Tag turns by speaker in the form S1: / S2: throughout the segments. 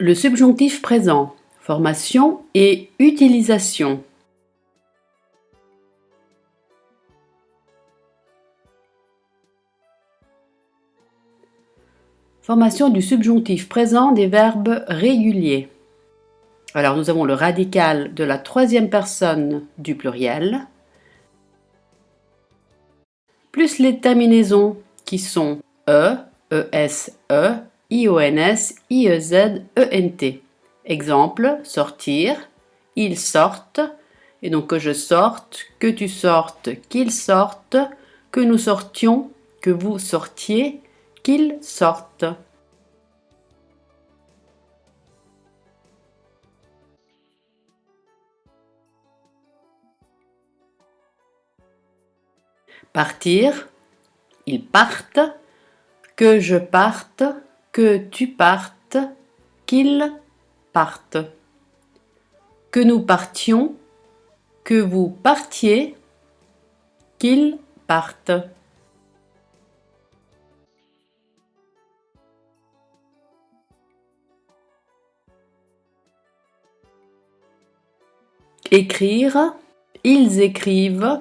S1: Le subjonctif présent, formation et utilisation. Formation du subjonctif présent des verbes réguliers. Alors nous avons le radical de la troisième personne du pluriel, plus les terminaisons qui sont e, es, ions, iez, ent. Exemple, sortir, ils sortent, et donc que je sorte, que tu sortes, qu'ils sortent, que nous sortions, que vous sortiez, qu'ils sortent. Partir, ils partent, que je parte, que tu partes, qu'ils partent. Que nous partions, que vous partiez, qu'ils partent. Écrire, ils écrivent,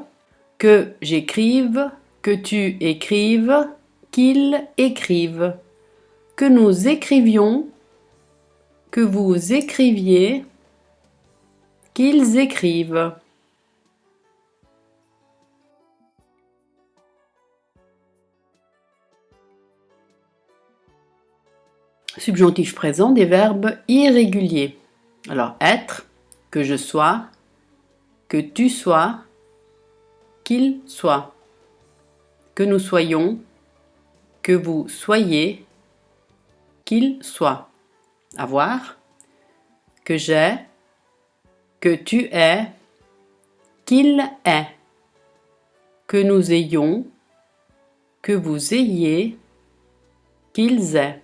S1: que j'écrive, que tu écrives, qu'ils écrivent. Que nous écrivions, que vous écriviez, qu'ils écrivent. Subjonctif présent des verbes irréguliers. Alors être, que je sois, que tu sois, qu'il soit. Que nous soyons, que vous soyez, qu'il soit. Avoir, que j'ai, que tu aies, qu'il ait. Que nous ayons, que vous ayez, qu'ils aient.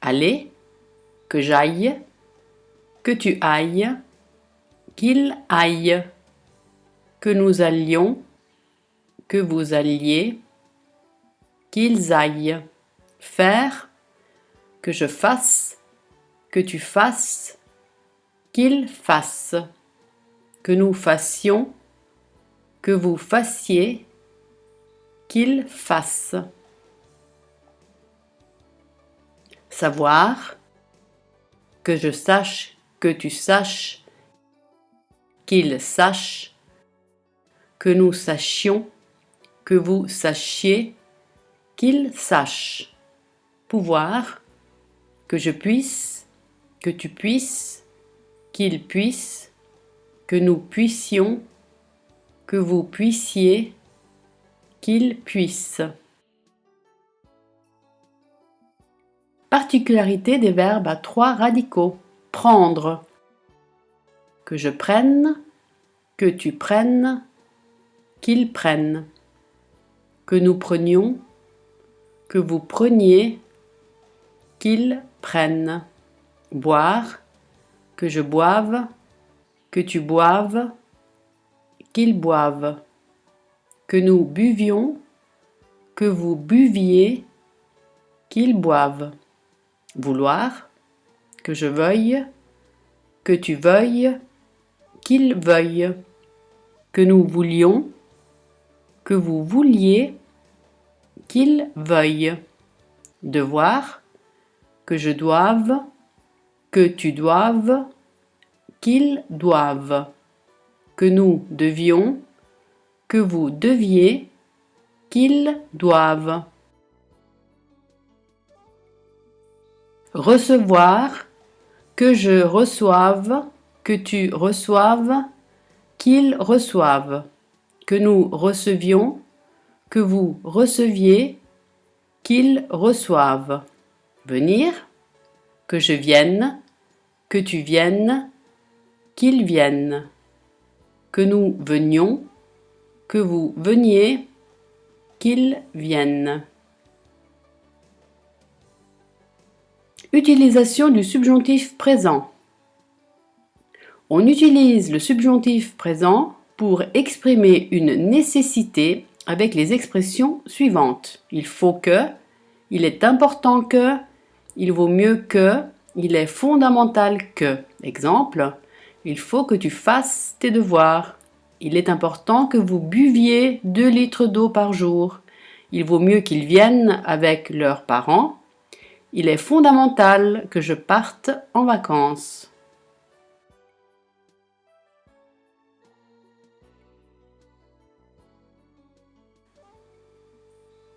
S1: Aller, que j'aille, que tu ailles, qu'il aille. Que nous allions, que vous alliez, qu'ils aillent. Faire, que je fasse, que tu fasses, qu'ils fassent. Que nous fassions, que vous fassiez, qu'ils fassent. Savoir, que je sache, que tu saches, qu'ils sachent. Que nous sachions, que vous sachiez, qu'ils sachent. Pouvoir, que je puisse, que tu puisses, qu'ils puissent, que nous puissions, que vous puissiez, qu'ils puissent. Particularité des verbes à trois radicaux. Prendre, que je prenne, que tu prennes, qu'ils prennent. Que nous prenions, que vous preniez, qu'ils prennent. Boire, que je boive, que tu boives, qu'ils boivent. Que nous buvions, que vous buviez, qu'ils boivent. Vouloir, que je veuille, que tu veuilles, qu'ils veuillent. Que nous voulions, que vous vouliez, qu'ils veuillent. Devoir, que je doive, que tu doives, qu'ils doivent. Que nous devions, que vous deviez, qu'ils doivent. Recevoir, que je reçoive, que tu reçoives, qu'ils reçoivent. Que nous recevions, que vous receviez, qu'ils reçoivent. Venir, que je vienne, que tu viennes, qu'ils viennent. Que nous venions, que vous veniez, qu'ils viennent. Utilisation du subjonctif présent. On utilise le subjonctif présent pour exprimer une nécessité avec les expressions suivantes. Il faut que, il est important que, il vaut mieux que, Il est fondamental que. Exemple, il faut que tu fasses tes devoirs. Il est important que vous buviez 2 litres d'eau par jour. Il vaut mieux qu'ils viennent avec leurs parents. Il est fondamental que je parte en vacances.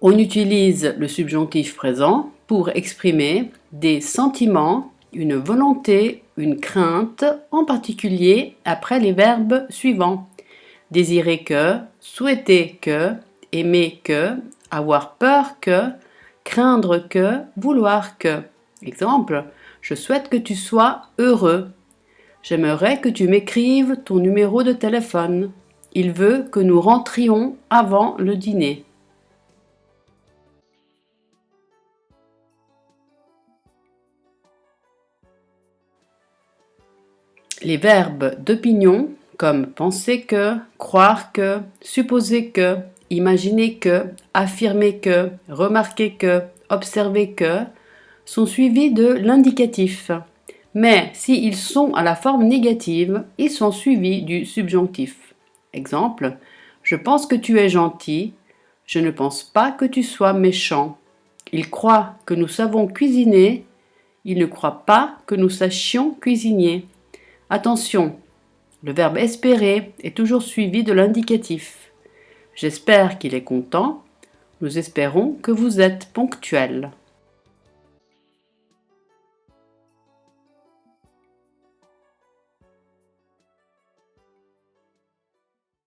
S1: On utilise le subjonctif présent pour exprimer des sentiments, une volonté, une crainte, en particulier après les verbes suivants. Désirer que, souhaiter que, aimer que, avoir peur que, craindre que, vouloir que. Exemple, je souhaite que tu sois heureux. J'aimerais que tu m'écrives ton numéro de téléphone. Il veut que nous rentrions avant le dîner. Les verbes d'opinion comme penser que, croire que, supposer que, imaginer que, affirmer que, remarquer que, observer que sont suivis de l'indicatif. Mais s'ils sont à la forme négative, ils sont suivis du subjonctif. Exemple, je pense que tu es gentil, je ne pense pas que tu sois méchant. Il croit que nous savons cuisiner, il ne croit pas que nous sachions cuisiner. Attention, le verbe espérer est toujours suivi de l'indicatif. J'espère qu'il est content. Nous espérons que vous êtes ponctuel.